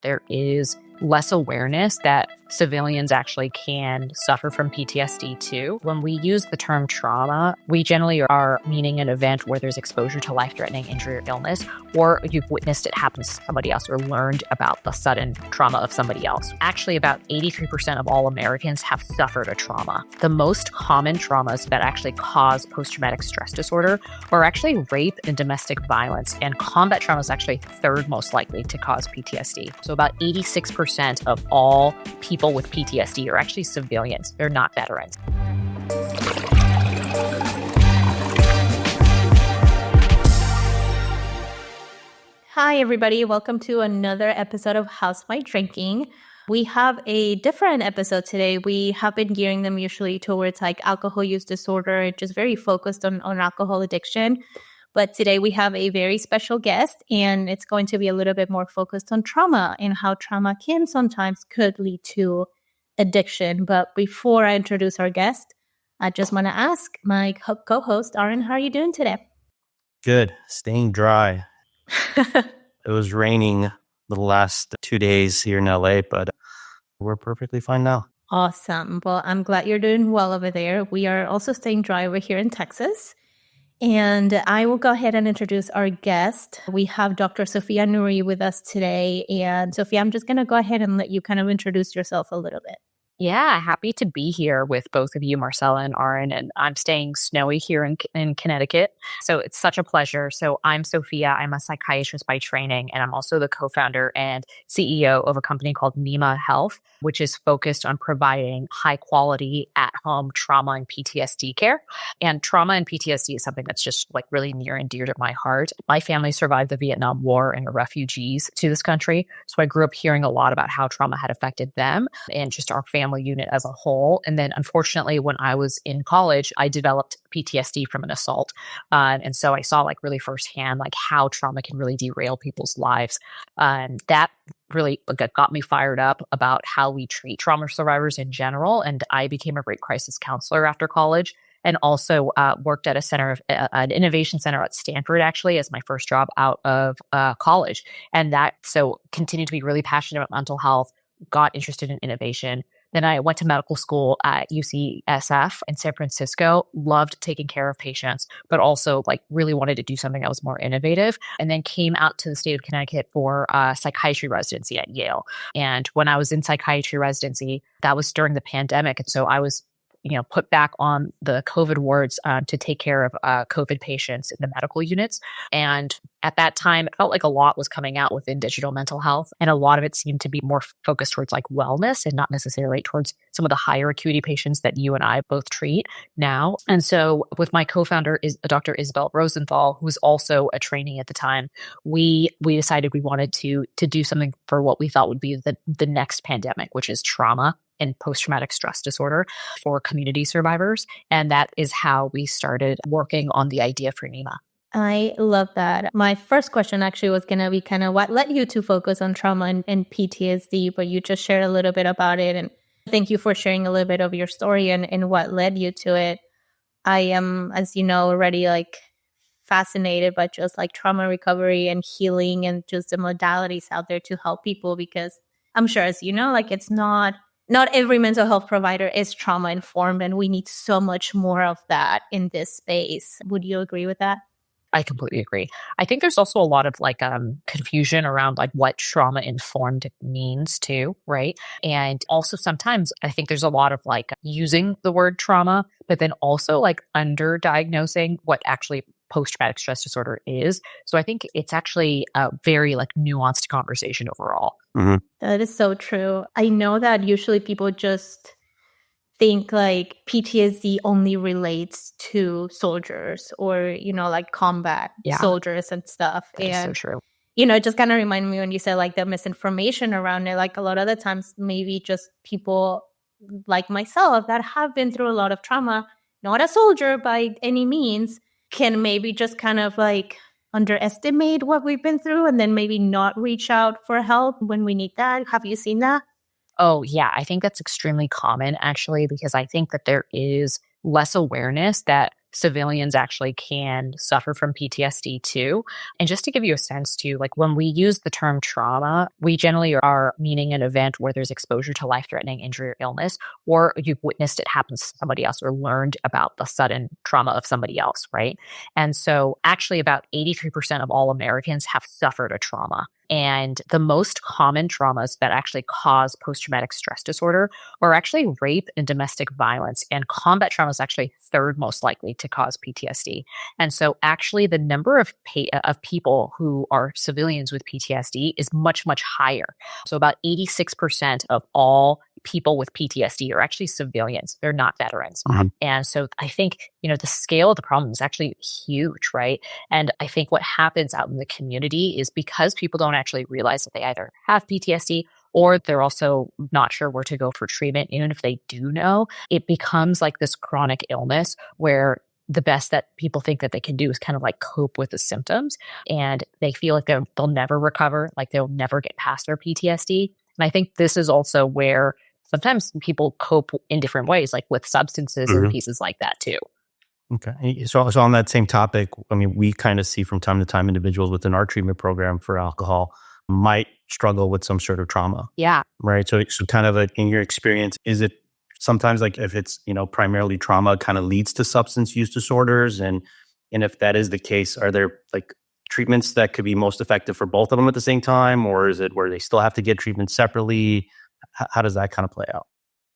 there is less awareness that civilians actually can suffer from PTSD too. When we use the term trauma, we generally are meaning an event where there's exposure to life-threatening injury or illness, or you've witnessed it happen to somebody else or learned about the sudden trauma of somebody else. Actually, about 83% of all Americans have suffered a trauma. The most common traumas that actually cause post-traumatic stress disorder are actually rape and domestic violence, and combat trauma is actually third most likely to cause PTSD. So about 86% of all people with PTSD are actually civilians. They're not veterans. Hi, everybody. Welcome to another episode of How's My Drinking. We have a different episode today. We have been gearing them usually towards like alcohol use disorder, just very focused on alcohol addiction. But today we have a very special guest, and it's going to be a little bit more focused on trauma and how trauma can sometimes could lead to addiction. But before I introduce our guest, I just want to ask my co-host, Aaron, how are you doing today? Good. Staying dry. It was raining the last 2 days here in LA, but we're perfectly fine now. Awesome. Well, I'm glad you're doing well over there. We are also staying dry over here in Texas. And I will go ahead and introduce our guest. We have Dr. Sofia Noori with us today. And Sofia, I'm just going to go ahead and let you kind of introduce yourself a little bit. Yeah, happy to be here with both of you, Marcella and Aaron, and I'm staying snowy here in Connecticut. So it's such a pleasure. So I'm Sofia. I'm a psychiatrist by training, and I'm also the co-founder and CEO of a company called NEMA Health, which is focused on providing high quality at-home trauma and PTSD care. And trauma and PTSD is something that's just like really near and dear to my heart. My family survived the Vietnam War and are refugees to this country. So I grew up hearing a lot about how trauma had affected them and just our family unit as a whole. And then unfortunately, when I was in college, I developed PTSD from an assault. And so I saw like really firsthand like how trauma can really derail people's lives. That really got me fired up about how we treat trauma survivors in general. And I became a rape crisis counselor after college, and also worked at an innovation center at Stanford, actually, as my first job out of college. And so continued to be really passionate about mental health, got interested in innovation. Then I went to medical school at UCSF in San Francisco, loved taking care of patients, but also like really wanted to do something that was more innovative. And then came out to the state of Connecticut for psychiatry residency at Yale. And when I was in psychiatry residency, that was during the pandemic. And so I was put back on the COVID wards to take care of COVID patients in the medical units. And at that time, it felt like a lot was coming out within digital mental health. And a lot of it seemed to be more focused towards like wellness and not necessarily towards some of the higher acuity patients that you and I both treat now. And so with my co-founder, Dr. Isabel Rosenthal, who was also a trainee at the time, we decided we wanted to do something for what we thought would be the next pandemic, which is trauma and post-traumatic stress disorder for community survivors. And that is how we started working on the idea for NEMA. I love that. My first question actually was going to be kind of what led you to focus on trauma and PTSD, but you just shared a little bit about it. And thank you for sharing a little bit of your story and what led you to it. I am, as you know, already like fascinated by just like trauma recovery and healing and just the modalities out there to help people, because I'm sure, as you know, like it's not every mental health provider is trauma informed, and we need so much more of that in this space. Would you agree with that? I completely agree. I think there's also a lot of like confusion around like what trauma informed means too, right? And also sometimes I think there's a lot of like using the word trauma, but then also like underdiagnosing what actually post-traumatic stress disorder is. So I think it's actually a very like nuanced conversation overall. Mm-hmm. That is so true. I know that usually people just think like PTSD only relates to soldiers or, like combat soldiers and stuff. That is so true. It just kind of reminded me when you said like the misinformation around it, like a lot of the times maybe just people like myself that have been through a lot of trauma, not a soldier by any means, can maybe just kind of like underestimate what we've been through and then maybe not reach out for help when we need that. Have you seen that? Oh, yeah. I think that's extremely common, actually, because I think that there is less awareness that civilians actually can suffer from PTSD too. And just to give you a sense too, like when we use the term trauma, we generally are meaning an event where there's exposure to life-threatening injury or illness, or you've witnessed it happen to somebody else or learned about the sudden trauma of somebody else, right? And so actually about 83% of all Americans have suffered a trauma. And the most common traumas that actually cause post-traumatic stress disorder are actually rape and domestic violence. And combat trauma is actually third most likely to cause PTSD. And so actually the number of people who are civilians with PTSD is much, much higher. So about 86% of all people with PTSD are actually civilians. They're not veterans. And so I think, the scale of the problem is actually huge, right? And I think what happens out in the community is because people don't actually realize that they either have PTSD or they're also not sure where to go for treatment. Even if they do know, it becomes like this chronic illness where the best that people think that they can do is kind of like cope with the symptoms. And they feel like they'll never recover, like they'll never get past their PTSD. And I think this is also where sometimes people cope in different ways, like with substances and pieces like that too. Okay. So on that same topic, I mean, we kind of see from time to time individuals within our treatment program for alcohol might struggle with some sort of trauma. Yeah. Right. So kind of in your experience, is it sometimes like if it's, primarily trauma kind of leads to substance use disorders? And if that is the case, are there like treatments that could be most effective for both of them at the same time? Or is it where they still have to get treatment separately? How does that kind of play out?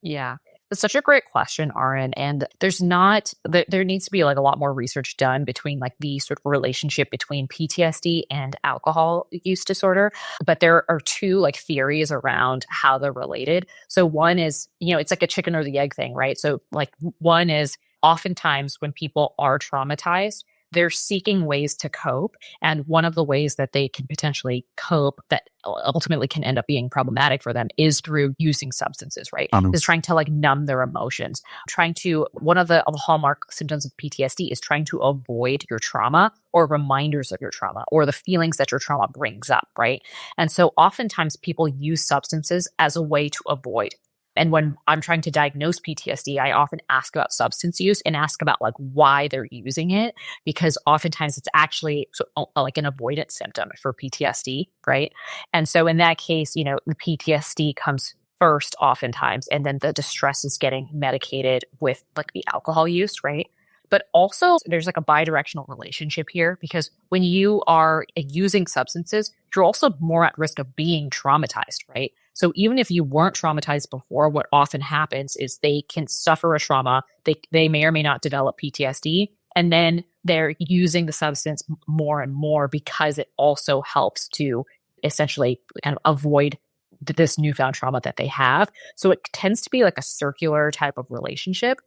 Yeah. It's such a great question, Aaron. And there needs to be like a lot more research done between like the sort of relationship between PTSD and alcohol use disorder. But there are two like theories around how they're related. So one is, it's like a chicken or the egg thing, right? So like one is oftentimes when people are traumatized, they're seeking ways to cope. And one of the ways that they can potentially cope that ultimately can end up being problematic for them is through using substances, right? Is trying to like numb their emotions. One of the hallmark symptoms of PTSD is trying to avoid your trauma or reminders of your trauma or the feelings that your trauma brings up, right? And so oftentimes people use substances as a way to avoid. And when I'm trying to diagnose PTSD, I often ask about substance use and ask about like why they're using it, because oftentimes it's actually like an avoidance symptom for PTSD, right? And so in that case, the PTSD comes first oftentimes, and then the distress is getting medicated with like the alcohol use, right? But also there's like a bidirectional relationship here, because when you are using substances, you're also more at risk of being traumatized, right? So even if you weren't traumatized before, what often happens is they can suffer a trauma. They may or may not develop PTSD, and then they're using the substance more and more because it also helps to essentially kind of avoid this newfound trauma that they have. So it tends to be like a circular type of relationship.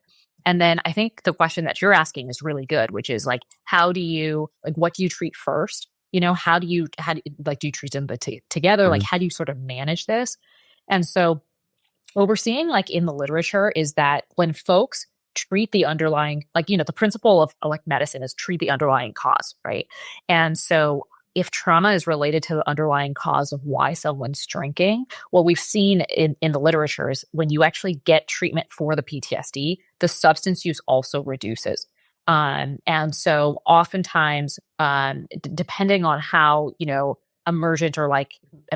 And then I think the question that you're asking is really good, which is like, what do you treat first? How do you treat them together? Like, how do you sort of manage this? And so what we're seeing like in the literature is that when folks treat the underlying, the principle of like medicine is treat the underlying cause, right? And so if trauma is related to the underlying cause of why someone's drinking, what we've seen in the literature is when you actually get treatment for the PTSD, the substance use also reduces. And so oftentimes, depending on how, emergent or like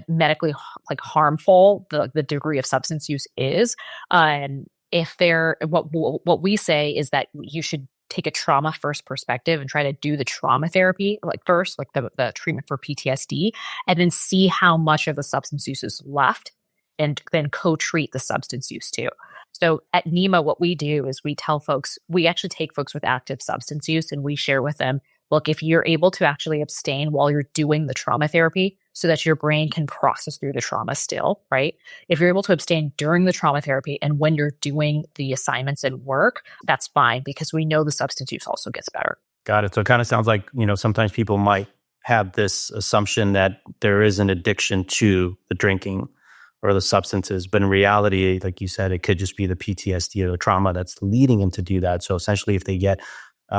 medically like harmful the degree of substance use is, what we say is that you should take a trauma first perspective and try to do the trauma therapy like first, like the treatment for PTSD, and then see how much of the substance use is left and then co-treat the substance use too. So at NEMA, what we do is we actually take folks with active substance use and we share with them, look, if you're able to actually abstain while you're doing the trauma therapy so that your brain can process through the trauma still, right? If you're able to abstain during the trauma therapy and when you're doing the assignments and work, that's fine, because we know the substance use also gets better. Got it. So it kind of sounds like, sometimes people might have this assumption that there is an addiction to the drinking or the substances. But in reality, like you said, it could just be the PTSD or the trauma that's leading them to do that. So essentially, if they get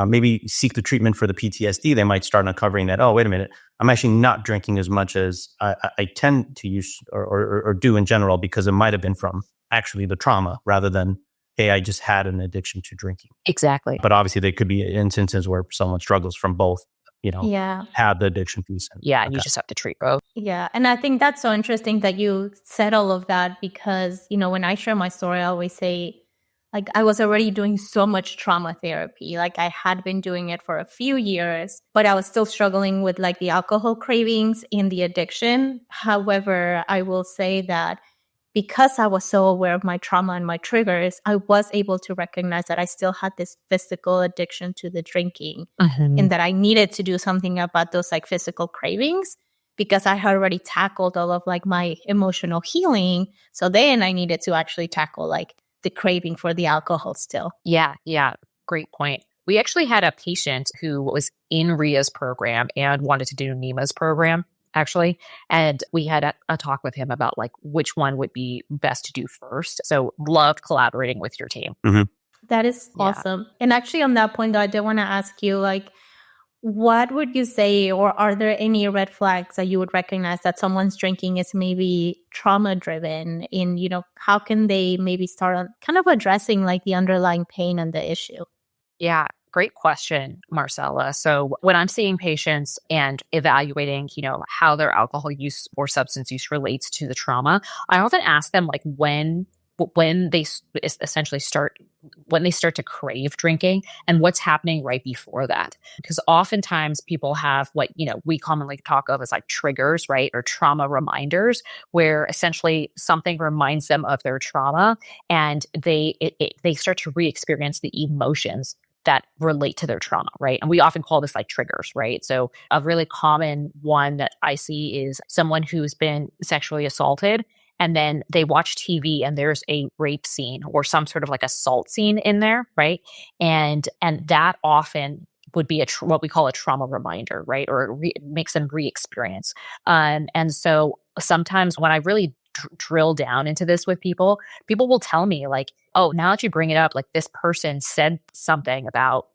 maybe seek the treatment for the PTSD, they might start uncovering that, oh, wait a minute, I'm actually not drinking as much as I tend to use or do in general, because it might have been from actually the trauma rather than hey, I just had an addiction to drinking. Exactly. But obviously there could be instances where someone struggles from both, Yeah. have the addiction piece. Yeah. And you just have to treat both. Yeah. And I think that's so interesting that you said all of that because, when I share my story, I always say, like, I was already doing so much trauma therapy. Like, I had been doing it for a few years, but I was still struggling with like the alcohol cravings and the addiction. However, I will say that because I was so aware of my trauma and my triggers, I was able to recognize that I still had this physical addiction to the drinking and that I needed to do something about those like physical cravings because I had already tackled all of like my emotional healing. So then I needed to actually tackle like the craving for the alcohol still. Yeah. Yeah. Great point. We actually had a patient who was in RIA's program and wanted to do NEMA's program, actually. And we had a talk with him about like which one would be best to do first. So loved collaborating with your team. That is awesome. And actually on that point, though, I did want to ask you, like, what would you say, or are there any red flags that you would recognize that someone's drinking is maybe trauma driven? In, how can they maybe start on kind of addressing like the underlying pain and the issue? Yeah, great question, Marcella. So when I'm seeing patients and evaluating, how their alcohol use or substance use relates to the trauma, I often ask them like when they essentially start to crave drinking and what's happening right before that. Because oftentimes people have what, we commonly talk of as like triggers, right? Or trauma reminders, where essentially something reminds them of their trauma and they start to re-experience the emotions that relate to their trauma, right? And we often call this like triggers, right? So a really common one that I see is someone who's been sexually assaulted and then they watch TV and there's a rape scene or some sort of like assault scene in there, right? And that often would be what we call a trauma reminder, right? Or it makes them re-experience. And so sometimes when I really drill down into this with people will tell me like, oh, now that you bring it up, like this person said something about,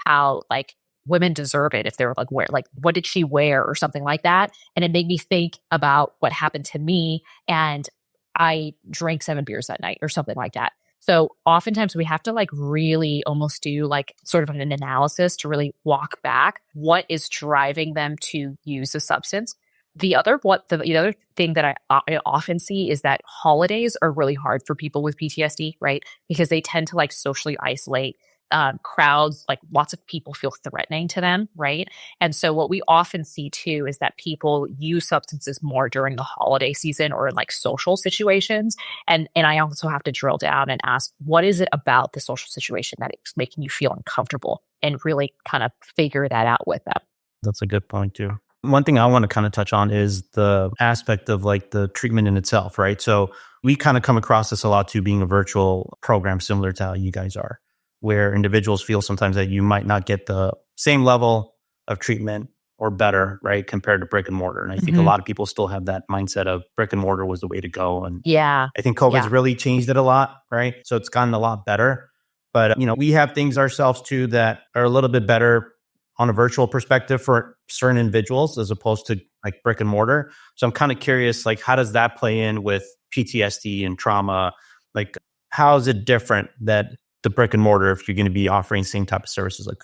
how like women deserve it if they were like, what did she wear or something like that? And it made me think about what happened to me and I drank 7 beers that night or something like that. So oftentimes we have to like really almost do like sort of an analysis to really walk back what is driving them to use the substance. The other thing that I often see is that holidays are really hard for people with PTSD, right? Because they tend to like socially isolate. Crowds, like lots of people feel threatening to them, right? And so what we often see too is that people use substances more during the holiday season or in like social situations. And I also have to drill down and ask, what is it about the social situation that is making you feel uncomfortable, and really kind of figure that out with them. That's a good point too. One thing I want to kind of touch on is the aspect of like the treatment in itself, right? So we kind of come across this a lot too, being a virtual program similar to how you guys are, where individuals feel sometimes that you might not get the same level of treatment or better, right, compared to brick and mortar. And I think a lot of people still have that mindset of brick and mortar was the way to go. And I think COVID's really changed it a lot, right? So it's gotten a lot better. But, we have things ourselves too that are a little bit better on a virtual perspective for certain individuals as opposed to like brick and mortar. So I'm kind of curious, like, how does that play in with PTSD and trauma? Like, how is it different that the brick and mortar if you're going to be offering same type of services, like,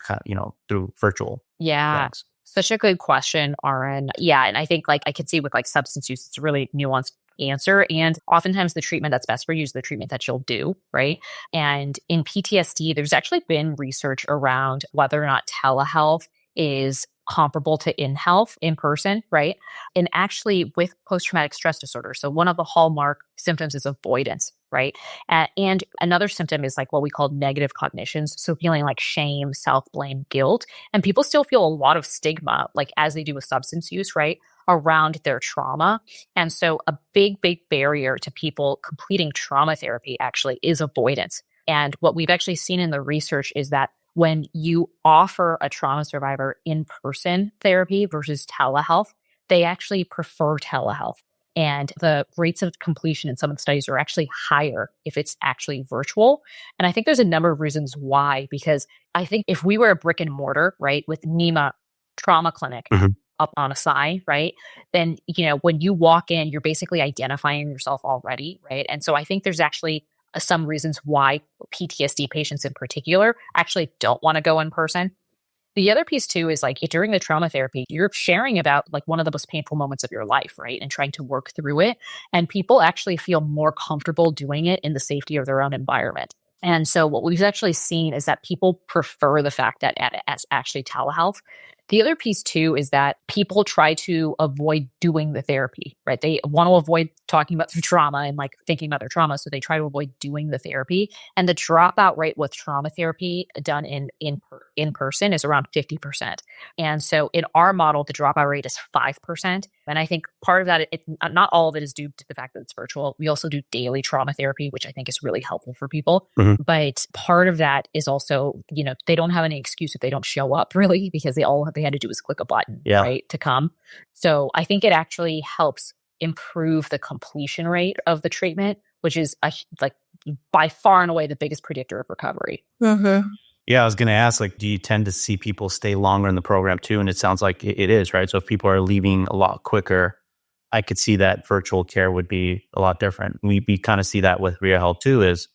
through virtual things? Such a good question, Aaron. Yeah. And I think like I could see with like substance use, it's a really nuanced answer. And oftentimes the treatment that's best for you is the treatment that you'll do, right? And in PTSD, there's actually been research around whether or not telehealth is comparable to in person, right? And actually with post-traumatic stress disorder, so one of the hallmark symptoms is avoidance, right? And another symptom is like what we call negative cognitions. So feeling like shame, self-blame, guilt. And people still feel a lot of stigma, like as they do with substance use, right, around their trauma. And so a big, big barrier to people completing trauma therapy actually is avoidance. And what we've actually seen in the research is that when you offer a trauma survivor in-person therapy versus telehealth, they actually prefer telehealth. And the rates of completion in some of the studies are actually higher if it's actually virtual. And I think there's a number of reasons why, because I think if we were a brick and mortar, right, with NEMA trauma clinic up on a sign, right, then, when you walk in, you're basically identifying yourself already, right? And so I think there's actually some reasons why PTSD patients in particular actually don't want to go in person. The other piece too is like during the trauma therapy, you're sharing about like one of the most painful moments of your life, right? And trying to work through it. And people actually feel more comfortable doing it in the safety of their own environment. And so what we've actually seen is that people prefer the fact that it's actually telehealth. The other piece too is that people try to avoid doing the therapy, right? They want to avoid talking about their trauma and like thinking about their trauma. So they try to avoid doing the therapy. And the dropout rate with trauma therapy done in person is around 50%. And so in our model, the dropout rate is 5%. And I think part of that, not all of it is due to the fact that it's virtual. We also do daily trauma therapy, which I think is really helpful for people. Mm-hmm. But part of that is also, they don't have any excuse if they don't show up really, because they had to do was click a button, right, to come. So I think it actually helps improve the completion rate of the treatment, which is by far and away the biggest predictor of recovery. Mm-hmm. Yeah, I was going to ask, like, do you tend to see people stay longer in the program too? And it sounds like it is, right? So if people are leaving a lot quicker, I could see that virtual care would be a lot different. We kind of see that with Rhea Health too is,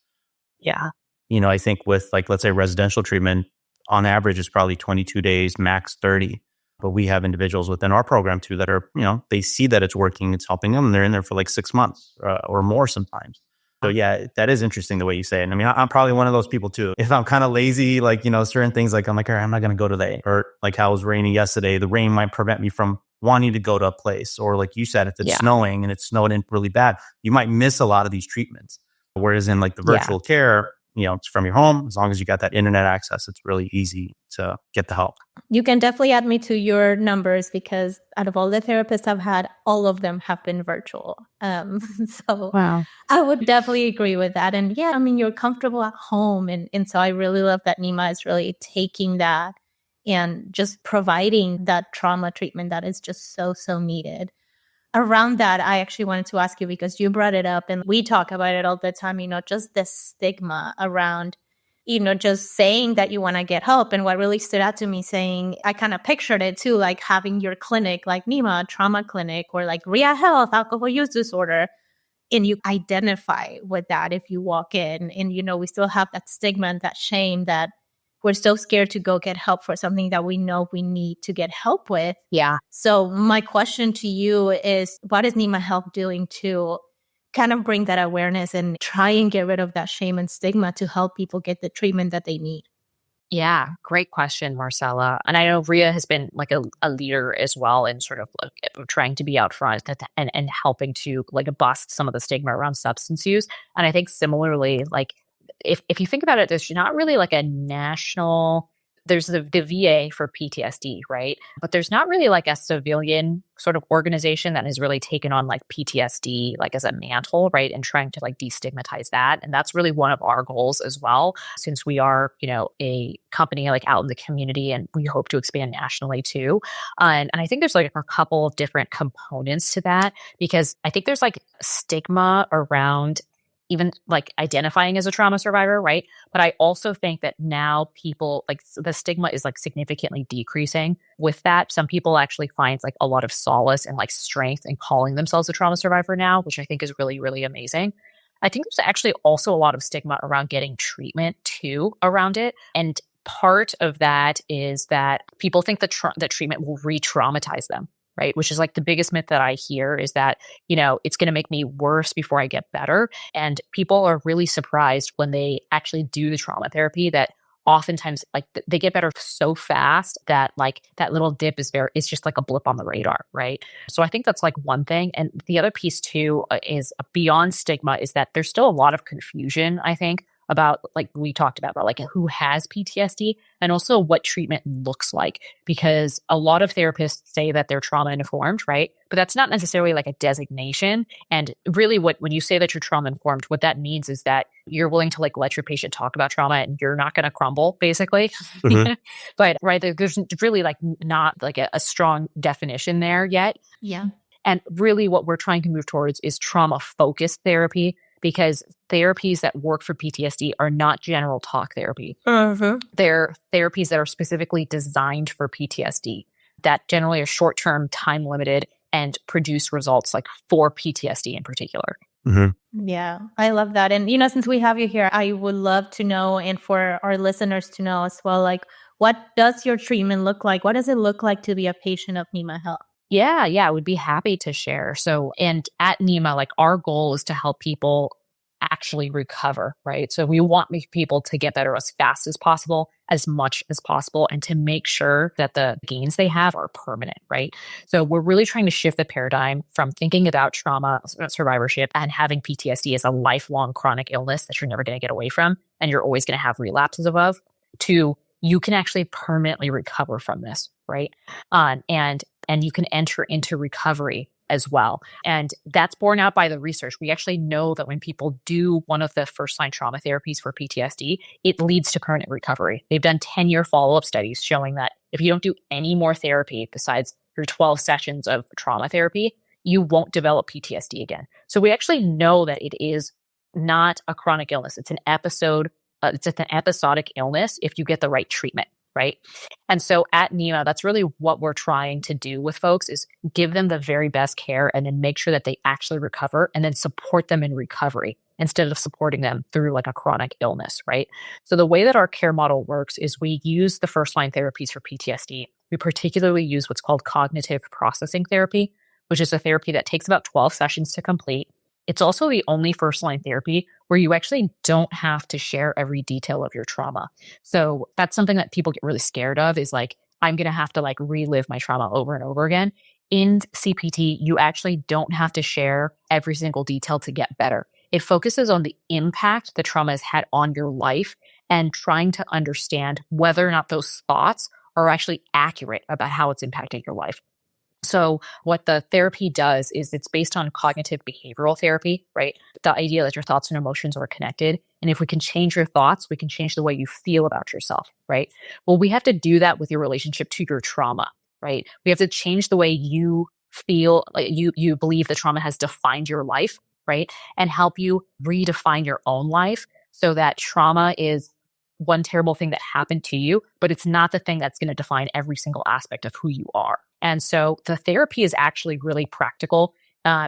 I think with like, let's say residential treatment, on average is probably 22 days, max 30. But we have individuals within our program too that are, they see that it's working, it's helping them, and they're in there for like 6 months or more sometimes. So yeah, that is interesting the way you say it. And I mean, I'm probably one of those people too. If I'm kind of lazy, like, certain things, like I'm like, all right, I'm not going to go today. Or like how it was raining yesterday, the rain might prevent me from wanting to go to a place. Or like you said, if it's snowing and it snowed in really bad, you might miss a lot of these treatments. Whereas in like the virtual care, it's from your home. As long as you got that internet access, it's really easy to get the help. You can definitely add me to your numbers because out of all the therapists I've had, all of them have been virtual. So wow. I would definitely agree with that. And yeah, I mean, you're comfortable at home. And so I really love that NEMA is really taking that and just providing that trauma treatment that is just so, so needed. Around that, I actually wanted to ask you because you brought it up and we talk about it all the time, just the stigma around, just saying that you want to get help. And what really stood out to me saying, I kind of pictured it too, like having your clinic, like NEMA trauma clinic or like Rhea Health, alcohol use disorder. And you identify with that if you walk in and, we still have that stigma and that shame that we're so scared to go get help for something that we know we need to get help with. Yeah. So my question to you is, what is NEMA Health doing to kind of bring that awareness and try and get rid of that shame and stigma to help people get the treatment that they need? Yeah, great question, Marcella. And I know Rhea has been like a leader as well in sort of like trying to be out front and helping to like bust some of the stigma around substance use. And I think similarly, like if you think about it, there's not really like a national, there's the VA for PTSD, right? But there's not really like a civilian sort of organization that has really taken on like PTSD like as a mantle, right? And trying to like destigmatize that. And that's really one of our goals as well, since we are, a company like out in the community and we hope to expand nationally too. And I think there's like a couple of different components to that because I think there's like stigma around even like identifying as a trauma survivor, right? But I also think that now people like the stigma is like significantly decreasing with that. Some people actually find like a lot of solace and like strength in calling themselves a trauma survivor now, which I think is really, really amazing. I think there's actually also a lot of stigma around getting treatment too around it. And part of that is that people think that that treatment will re-traumatize them. Right. Which is like the biggest myth that I hear is that, it's going to make me worse before I get better. And people are really surprised when they actually do the trauma therapy that oftentimes like they get better so fast that like that little dip is just like a blip on the radar. Right. So I think that's like one thing. And the other piece too is beyond stigma is that there's still a lot of confusion, I think, about like we talked about like who has PTSD and also what treatment looks like, because a lot of therapists say that they're trauma informed, right? But that's not necessarily like a designation. And really when you say that you're trauma informed, what that means is that you're willing to like let your patient talk about trauma and you're not going to crumble basically. Mm-hmm. But right, there's really like not like a strong definition there yet. Yeah. And really what we're trying to move towards is trauma focused therapy, because therapies that work for PTSD are not general talk therapy. Mm-hmm. They're therapies that are specifically designed for PTSD that generally are short-term, time-limited, and produce results like for PTSD in particular. Mhm. Yeah, I love that. And, since we have you here, I would love to know, and for our listeners to know as well, like, what does your treatment look like? What does it look like to be a patient of NEMA Health? Yeah, I would be happy to share. So, and at NEMA, like our goal is to help people actually recover, right? So we want people to get better as fast as possible, as much as possible, and to make sure that the gains they have are permanent, right? So we're really trying to shift the paradigm from thinking about trauma survivorship and having PTSD as a lifelong chronic illness that you're never going to get away from, and you're always going to have relapses of, to you can actually permanently recover from this, right? And you can enter into recovery as well. And that's borne out by the research. We actually know that when people do one of the first line trauma therapies for PTSD, it leads to permanent recovery. They've done 10-year follow-up studies showing that if you don't do any more therapy besides your 12 sessions of trauma therapy, you won't develop PTSD again. So we actually know that it is not a chronic illness. It's an episode. It's an episodic illness if you get the right treatment. Right. And so at NEMA, that's really what we're trying to do with folks is give them the very best care and then make sure that they actually recover and then support them in recovery instead of supporting them through like a chronic illness. Right. So the way that our care model works is we use the first line therapies for PTSD. We particularly use what's called cognitive processing therapy, which is a therapy that takes about 12 sessions to complete. It's also the only first line therapy where you actually don't have to share every detail of your trauma. So that's something that people get really scared of is like, I'm going to have to like relive my trauma over and over again. In CPT, you actually don't have to share every single detail to get better. It focuses on the impact the trauma has had on your life and trying to understand whether or not those thoughts are actually accurate about how it's impacting your life. So what the therapy does is it's based on cognitive behavioral therapy, right? The idea that your thoughts and emotions are connected. And if we can change your thoughts, we can change the way you feel about yourself, right? Well, we have to do that with your relationship to your trauma, right? We have to change the way you feel, like you believe the trauma has defined your life, right? And help you redefine your own life so that trauma is one terrible thing that happened to you, but it's not the thing that's going to define every single aspect of who you are. And so the therapy is actually really practical.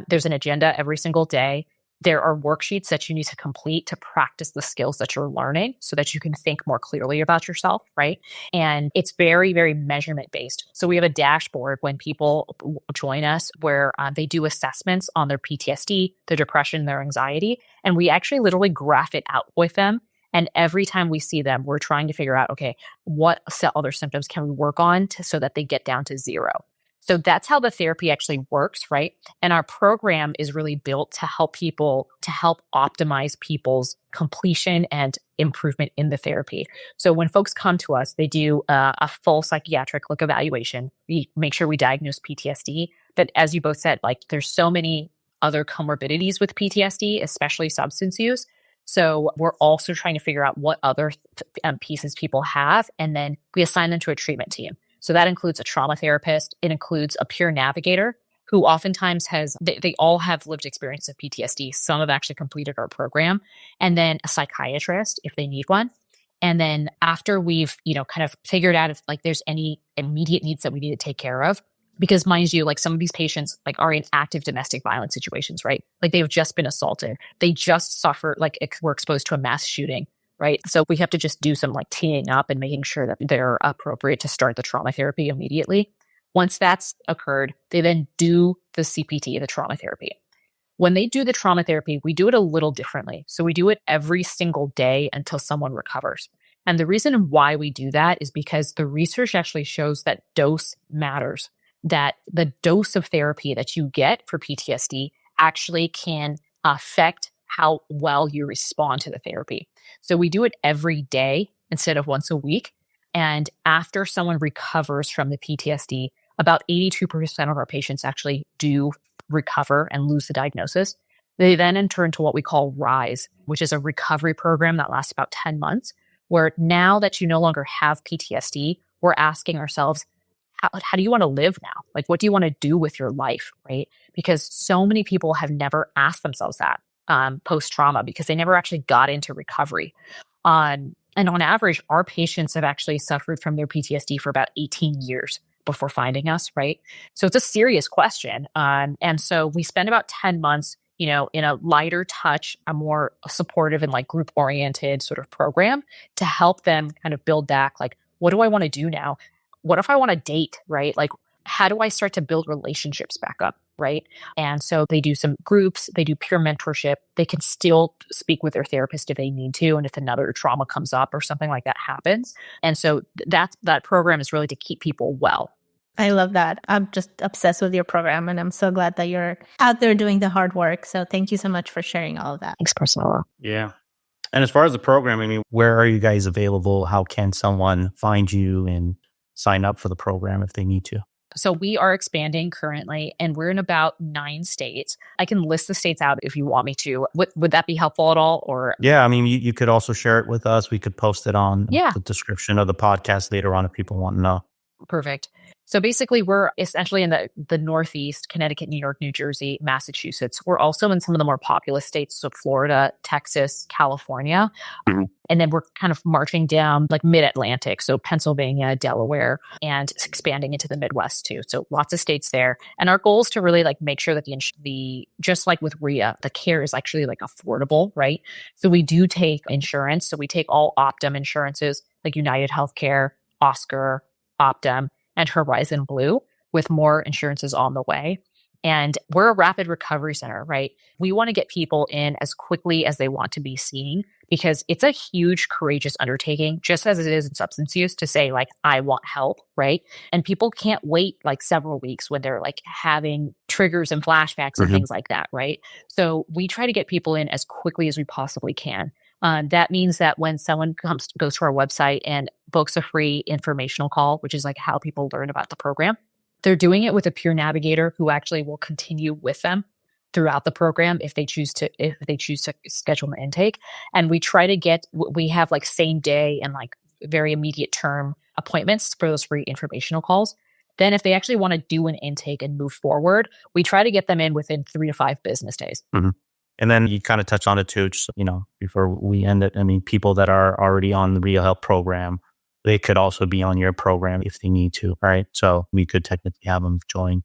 There's an agenda every single day. There are worksheets that you need to complete to practice the skills that you're learning so that you can think more clearly about yourself, right? And it's very, very measurement based. So we have a dashboard when people join us where they do assessments on their PTSD, their depression, their anxiety, and we actually literally graph it out with them. And every time we see them, we're trying to figure out, okay, what other symptoms can we work on so that they get down to zero? So that's how the therapy actually works, right? And our program is really built to help optimize people's completion and improvement in the therapy. So when folks come to us, they do a full psychiatric evaluation. We make sure we diagnose PTSD. But as you both said, like there's so many other comorbidities with PTSD, especially substance use. So we're also trying to figure out what other pieces people have, and then we assign them to a treatment team. So that includes a trauma therapist. It includes a peer navigator who oftentimes they all have lived experience of PTSD. Some have actually completed our program, and then a psychiatrist if they need one. And then after we've, kind of figured out if like there's any immediate needs that we need to take care of, because mind you, like some of these patients like are in active domestic violence situations, right? Like they've just been assaulted. They just suffered, like were exposed to a mass shooting, right? So we have to just do some like teeing up and making sure that they're appropriate to start the trauma therapy immediately. Once that's occurred, they then do the CPT, the trauma therapy. When they do the trauma therapy, we do it a little differently. So we do it every single day until someone recovers. And the reason why we do that is because the research actually shows that dose matters. That the dose of therapy that you get for PTSD actually can affect how well you respond to the therapy. So we do it every day instead of once a week. And after someone recovers from the PTSD, about 82% of our patients actually do recover and lose the diagnosis. They then enter into what we call RISE, which is a recovery program that lasts about 10 months, where now that you no longer have PTSD, we're asking ourselves, how do you want to live now? Like, what do you want to do with your life, right? Because so many people have never asked themselves that post-trauma because they never actually got into recovery. And on average, our patients have actually suffered from their PTSD for about 18 years before finding us, right? So it's a serious question. And so we spend about 10 months in a lighter touch, a more supportive and like group oriented sort of program to help them kind of build back. Like, what do I want to do now? What if I want to date, right? Like, how do I start to build relationships back up, right? And so they do some groups, they do peer mentorship. They can still speak with their therapist if they need to, and if another trauma comes up or something like that happens. And so that program is really to keep people well. I love that. I'm just obsessed with your program, and I'm so glad that you're out there doing the hard work. So thank you so much for sharing all of that. Thanks, Priscilla. Yeah. And as far as the program, I mean, where are you guys available? How can someone find you and sign up for the program if they need to? So we are expanding currently, and we're in about 9 states. I can list the states out if you want me to. Would that be helpful at all? Or yeah, I mean, you could also share it with us. We could post it on Yeah. the description of the podcast later on if people want to know. Perfect. So basically, we're essentially in the Northeast, Connecticut, New York, New Jersey, Massachusetts. We're also in some of the more populous states, so Florida, Texas, California. Mhm. And then we're kind of marching down like mid-Atlantic, so Pennsylvania, Delaware, and expanding into the Midwest too. So lots of states there. And our goal is to really like make sure that the just like with RIA, the care is actually like affordable, right? So we do take insurance. So we take all Optum insurances like United Healthcare, Oscar, Optum, and Horizon Blue, with more insurances on the way. And we're a rapid recovery center, right? We want to get people in as quickly as they want to be seen, because it's a huge, courageous undertaking, just as it is in substance use, to say like, I want help, right? And people can't wait like several weeks when they're like having triggers and flashbacks and Mhm. things like that, right? So we try to get people in as quickly as we possibly can. That means that when someone goes to our website and books a free informational call, which is like how people learn about the program, they're doing it with a peer navigator who actually will continue with them throughout the program if they choose to schedule an intake. And we try to we have like same day and like very immediate term appointments for those free informational calls. Then if they actually want to do an intake and move forward, we try to get them in within 3 to 5 business days. Mhm. And then you kind of touch on it too, just, before we end it. I mean, people that are already on the Real Health program, they could also be on your program if they need to, right? So we could technically have them join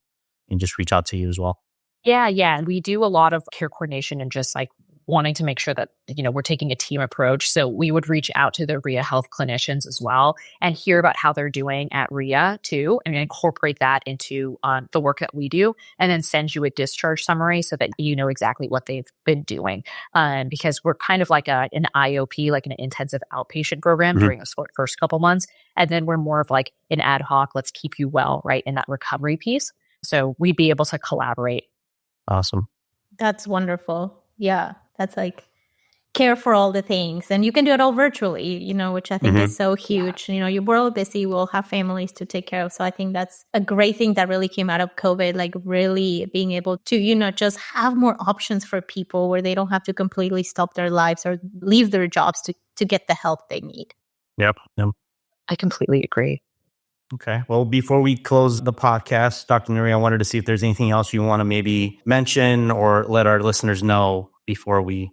and just reach out to you as well. Yeah. And we do a lot of care coordination and just like wanting to make sure that, we're taking a team approach. So we would reach out to the RIA Health clinicians as well and hear about how they're doing at RIA too, and incorporate that into the work that we do, and then send you a discharge summary so that you know exactly what they've been doing. Because we're kind of like an IOP, like an intensive outpatient program Mhm. during the first couple months. And then we're more of like an ad hoc, let's keep you well, right, in that recovery piece. So we'd be able to collaborate. Awesome. That's wonderful. Yeah. That's like care for all the things. And you can do it all virtually, which I think Mhm. is so huge. We're all busy. We'll have families to take care of. So I think that's a great thing that really came out of COVID, like really being able to, just have more options for people where they don't have to completely stop their lives or leave their jobs to get the help they need. Yep. I completely agree. Okay. Well, before we close the podcast, Dr. Noori, I wanted to see if there's anything else you want to maybe mention or let our listeners know before we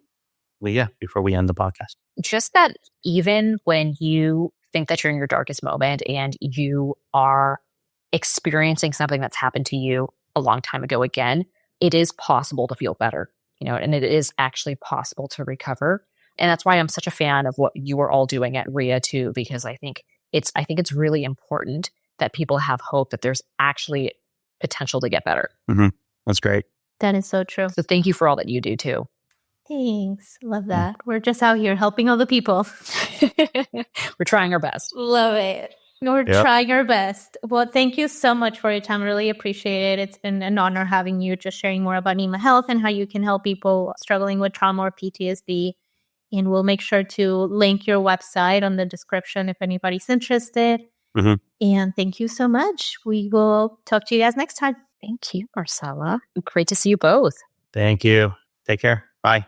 end the podcast. Just that even when you think that you're in your darkest moment and you are experiencing something that's happened to you a long time ago again, it is possible to feel better, and it is actually possible to recover. And that's why I'm such a fan of what you are all doing at RIA too, because I think it's really important that people have hope that there's actually potential to get better. Mm-hmm. That's great. That is so true. So thank you for all that you do too. Thanks. Love that. We're just out here helping other people. We're trying our best. Love it. We're trying our best. Well, thank you so much for your time. Really appreciate it. It's been an honor having you, just sharing more about NEMA Health and how you can help people struggling with trauma or PTSD. And we'll make sure to link your website on the description if anybody's interested. Mm-hmm. And thank you so much. We will talk to you guys next time. Thank you, Marcella. Great to see you both. Thank you. Take care. Bye.